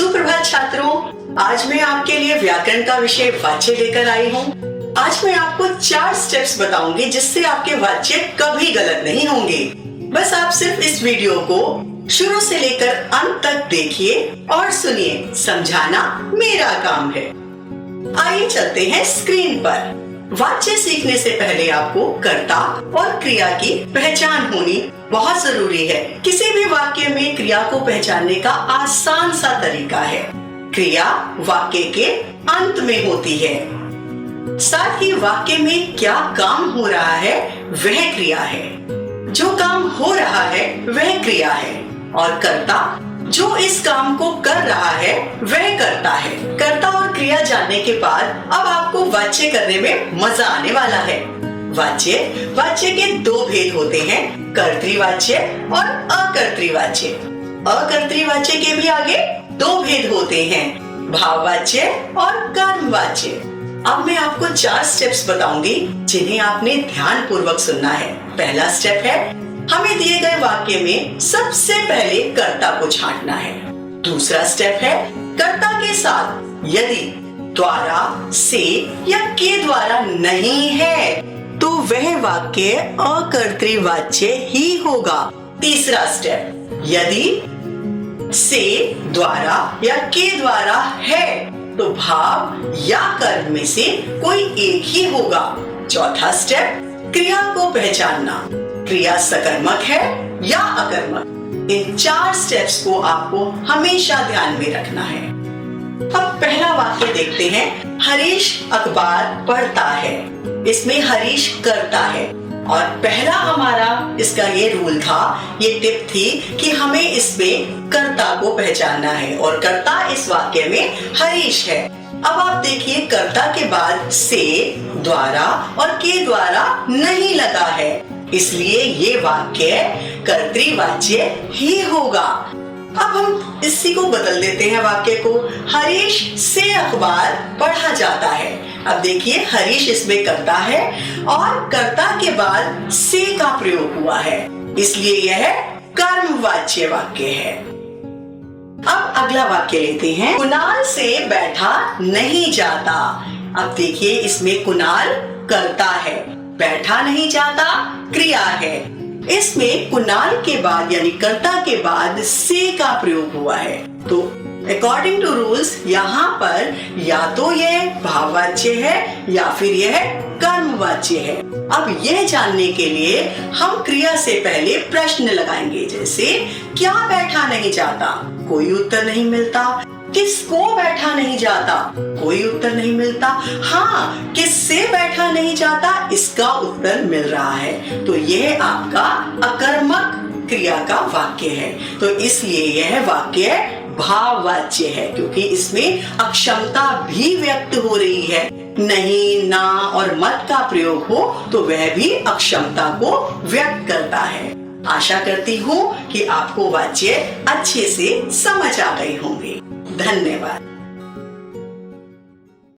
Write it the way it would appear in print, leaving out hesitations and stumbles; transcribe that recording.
सुप्रभात छात्रों, आज मैं आपके लिए व्याकरण का विषय वाच्य लेकर आई हूँ। आज मैं आपको 4 स्टेप्स बताऊंगी जिससे आपके वाच्य कभी गलत नहीं होंगे। बस आप सिर्फ इस वीडियो को शुरू से लेकर अंत तक देखिए और सुनिए, समझाना मेरा काम है। आइए चलते हैं स्क्रीन पर। वाच्य सीखने से पहले आपको कर्ता और क्रिया की पहचान होनी बहुत जरूरी है। किसी भी वाक्य में क्रिया को पहचानने का आसान सा तरीका है। क्रिया वाक्य के अंत में होती है। साथ ही वाक्य में क्या काम हो रहा है वह क्रिया है। जो काम हो रहा है वह क्रिया है और कर्ता जो इस काम को कर रहा है वह करता है। कर्ता और क्रिया जानने के बाद अब आपको वाच्य करने में मजा आने वाला है। वाच्य के 2 भेद होते हैं, कर्तृवाच्य और अकर्तृवाच्य। अकर्तृवाच्य के भी आगे 2 भेद होते हैं, भाववाच्य और कर्मवाच्य। अब मैं आपको 4 स्टेप्स बताऊंगी जिन्हें आपने ध्यान पूर्वक सुनना है। पहला स्टेप है, हमें दिए गए वाक्य में सबसे पहले कर्ता को छांटना है। दूसरा स्टेप है, कर्ता के साथ यदि द्वारा, से या के द्वारा नहीं है तो वह वाक्य अकर्तृवाच्य ही होगा। तीसरा स्टेप, यदि से, द्वारा या के द्वारा है तो भाव या कर्म में से कोई एक ही होगा। चौथा स्टेप, क्रिया को पहचानना, क्रिया सकर्मक है या अकर्मक। इन 4 स्टेप्स को आपको हमेशा ध्यान में रखना है। अब पहला वाक्य देखते हैं, हरीश अखबार पढ़ता है। इसमें हरीश करता है और पहला हमारा इसका ये रूल था, ये टिप थी कि हमें इसमें कर्ता को पहचानना है और कर्ता इस वाक्य में हरीश है। अब आप देखिए, कर्ता के बाद से, द्वारा और के द्वारा नहीं लगा है, इसलिए ये वाक्य कर्तृवाच्य ही होगा। अब हम इसी को बदल देते हैं वाक्य को, हरीश से अखबार पढ़ा जाता है। अब देखिए, हरीश इसमें कर्ता है और कर्ता के बाद से का प्रयोग हुआ है, इसलिए यह कर्मवाच्य वाक्य है। अब अगला वाक्य लेते हैं, कुणाल से बैठा नहीं जाता। अब देखिए, इसमें कुणाल कर्ता है, बैठा नहीं जाता क्रिया है। इसमें कुणाल के बाद यानी कर्ता के बाद से का प्रयोग हुआ है, तो अकॉर्डिंग टू रूल्स यहाँ पर या तो यह भाववाच्य है या फिर यह कर्मवाच्य है। अब यह जानने के लिए हम क्रिया से पहले प्रश्न लगाएंगे, जैसे क्या बैठा नहीं जाता, कोई उत्तर नहीं मिलता। किसको बैठा नहीं जाता, कोई उत्तर नहीं मिलता। हाँ, किससे बैठा नहीं जाता, इसका उत्तर मिल रहा है, तो यह आपका अकर्मक क्रिया का वाक्य है। तो इसलिए यह वाक्य भाववाच्य है, क्योंकि इसमें अक्षमता भी व्यक्त हो रही है। नहीं, ना और मत का प्रयोग हो तो वह भी अक्षमता को व्यक्त करता है। आशा करती हूँ कि आपको वाच्य अच्छे से समझ आ गए होंगे। धन्यवाद।